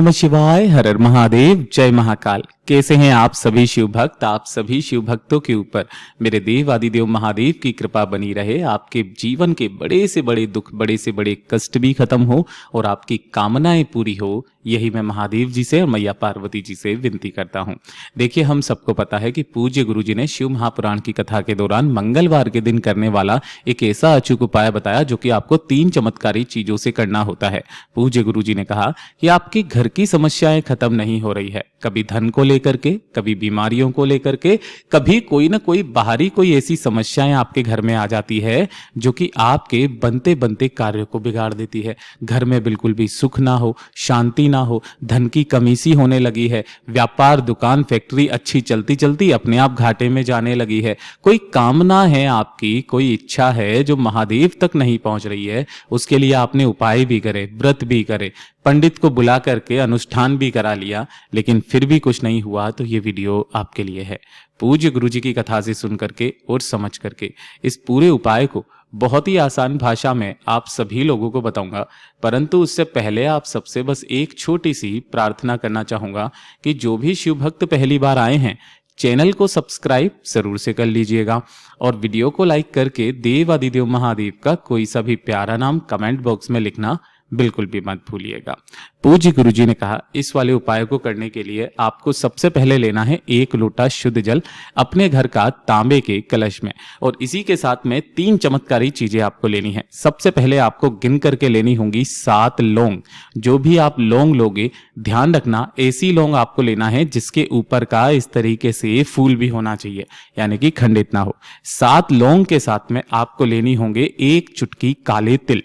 नमः शिवाय, हर हर महादेव, जय महाकाल। कैसे हैं आप सभी शिव भक्त। आप सभी शिव भक्तों के ऊपर मेरे देव आदिदेव महादेव की कृपा बनी रहे। आपके जीवन के बड़े से बड़े दुख, बड़े से बड़े कष्ट भी खत्म हो और आपकी कामनाएं पूरी हो, यही मैं महादेव जी से और मैया पार्वती जी से विनती करता हूं। देखिए, हम सबको पता है कि पूज्य गुरु जी ने शिव महापुराण की कथा के दौरान मंगलवार के दिन करने वाला एक ऐसा अचूक उपाय बताया जो कि आपको 3 चमत्कारी चीजों से करना होता है। पूज्य गुरु जी ने कहा कि आपके घर की समस्याएं खत्म नहीं हो रही है, कभी धन को लेकर के, कभी बीमारियों को लेकर के, कभी कोई ना कोई बाहरी कोई ऐसी समस्याएं आपके घर में आ जाती है जो कि आपके बनते बनते कार्य को बिगाड़ देती है। घर में बिल्कुल भी सुख ना हो, शांति ना हो, धन की कमी सी होने लगी है, व्यापार, दुकान, फैक्ट्री अच्छी चलती चलती अपने आप घाटे में जाने लगी है, कोई कामना है आपकी, कोई इच्छा है जो महादेव तक नहीं पहुंच रही है, उसके लिए आपने उपाय भी करे, व्रत भी करे, पंडित को बुला करके अनुष्ठान भी करा लिया, लेकिन फिर भी कुछ नहीं हुआ, तो ये वीडियो आपके लिए है। पूज्य गुरु जी की कथा से सुन करके और समझ करके इस पूरे उपाय को बहुत ही आसान भाषा में आप सभी लोगों को बताऊंगा, परंतु उससे पहले आप सबसे बस एक छोटी सी प्रार्थना करना चाहूंगा कि जो भी शिव भक्त पहली बार आए हैं, चैनल को सब्सक्राइब जरूर से कर लीजिएगा और वीडियो को लाइक करके देव आदिदेव महादेव का कोई सा भी प्यारा नाम कमेंट बॉक्स में लिखना बिल्कुल भी मत भूलिएगा। पूज्य गुरु जी ने कहा इस वाले उपाय को करने के लिए आपको सबसे पहले लेना है 1 लोटा शुद्ध जल अपने घर का तांबे के कलश में, और इसी के साथ में 3 चमत्कारी चीजें आपको लेनी है। सबसे पहले आपको गिन करके लेनी होंगी 7 लौंग। जो भी आप लौंग लोगे, ध्यान रखना ऐसी लौंग आपको लेना है जिसके ऊपर का इस तरीके से फूल भी होना चाहिए, यानी कि खंडित ना हो। 7 लौंग के साथ में आपको लेनी होंगे 1 चुटकी काले तिल।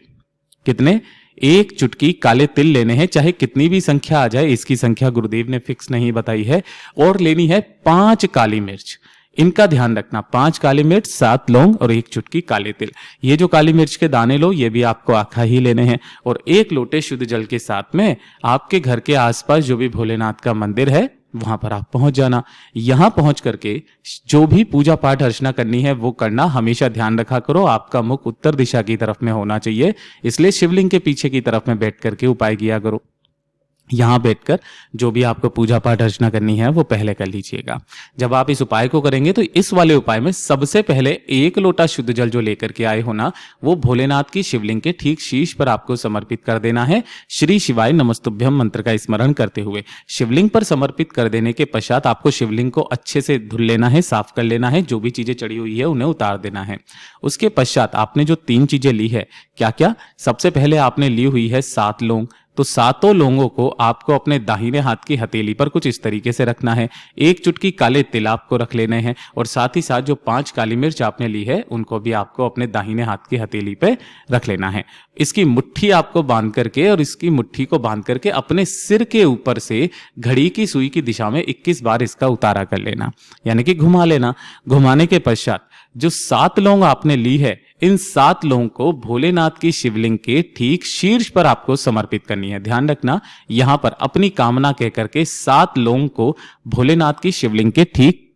कितने? 1 चुटकी काले तिल लेने हैं, चाहे कितनी भी संख्या आ जाए, इसकी संख्या गुरुदेव ने फिक्स नहीं बताई है। और लेनी है 5 काली मिर्च, इनका ध्यान रखना, 5 काली मिर्च, 7 लौंग और 1 चुटकी काले तिल। ये जो काली मिर्च के दाने लो, ये भी आपको आखा ही लेने हैं। और 1 लोटे शुद्ध जल के साथ में आपके घर के आसपास जो भी भोलेनाथ का मंदिर है वहां पर आप पहुंच जाना। यहां पहुंच करके जो भी पूजा पाठ अर्चना करनी है वो करना। हमेशा ध्यान रखा करो आपका मुख उत्तर दिशा की तरफ में होना चाहिए, इसलिए शिवलिंग के पीछे की तरफ में बैठ करके उपाय किया करो। यहां बैठकर जो भी आपको पूजा पाठ अर्चना करनी है वो पहले कर लीजिएगा। जब आप इस उपाय को करेंगे तो इस वाले उपाय में सबसे पहले 1 लोटा शुद्ध जल जो लेकर के आए हो ना, वो भोलेनाथ की शिवलिंग के ठीक शीर्ष पर आपको समर्पित कर देना है। श्री शिवाय नमस्तुभ्यम मंत्र का स्मरण करते हुए शिवलिंग पर समर्पित कर देने के पश्चात आपको शिवलिंग को अच्छे से धुल लेना है, साफ कर लेना है, जो भी चीजें चढ़ी हुई है उन्हें उतार देना है। उसके पश्चात आपने जो 3 चीजें ली है, क्या क्या? सबसे पहले आपने ली हुई है 7 लौंग। तो 7 लौंगों को आपको अपने दाहिने हाथ की हथेली पर कुछ इस तरीके से रखना है। 1 चुटकी काले तिल आपको रख लेने हैं और साथ ही साथ जो 5 काली मिर्च आपने ली है उनको भी आपको अपने दाहिने हाथ की हथेली पे रख लेना है। इसकी मुट्ठी आपको बांध करके और इसकी मुट्ठी को बांध करके अपने सिर के ऊपर से घड़ी की सुई की दिशा में 21 बार इसका उतारा कर लेना, यानी कि घुमा लेना। घुमाने के पश्चात जो 7 लौंग आपने ली है, इन 7 लौंग को भोलेनाथ की शिवलिंग के ठीक शीर्ष पर आपको समर्पित करनी है। ध्यान रखना, यहां पर अपनी कामना कह करके 7 लौंग को भोलेनाथ की शिवलिंग के ठीक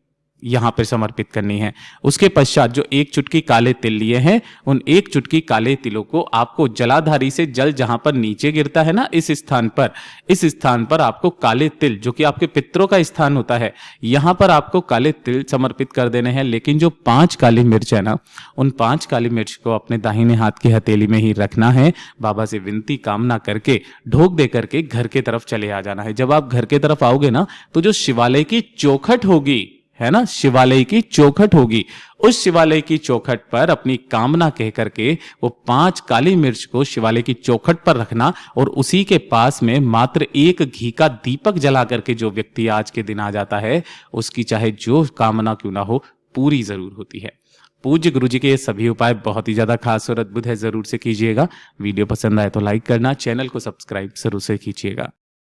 यहां पर समर्पित करनी है। उसके पश्चात जो 1 चुटकी काले तिल लिए हैं, उन 1 चुटकी काले तिलों को आपको जलाधारी से जल जहां पर नीचे गिरता है ना, इस स्थान पर आपको काले तिल, जो कि आपके पितरों का स्थान होता है, यहां पर आपको काले तिल समर्पित कर देने हैं। लेकिन जो 5 काली मिर्च है ना, उन 5 काली मिर्च को अपने दाहिने हाथ की हथेली में ही रखना है। बाबा से विनती कामना करके ढोक दे करके घर के तरफ चले आ जाना है। जब आप घर के तरफ आओगे ना, तो जो शिवालय की चौखट होगी, है ना, शिवालय की चौखट होगी, उस शिवालय की चौखट पर अपनी कामना कह करके वो 5 काली मिर्च को शिवालय की चौखट पर रखना और उसी के पास में मात्र 1 घी का दीपक जला करके जो व्यक्ति आज के दिन आ जाता है, उसकी चाहे जो कामना क्यों ना हो, पूरी जरूर होती है। पूज्य गुरु जी के ये सभी उपाय बहुत ही ज्यादा खास और अद्भुत है, जरूर से कीजिएगा। वीडियो पसंद आए तो लाइक करना, चैनल को सब्सक्राइब जरूर से कीजिएगा।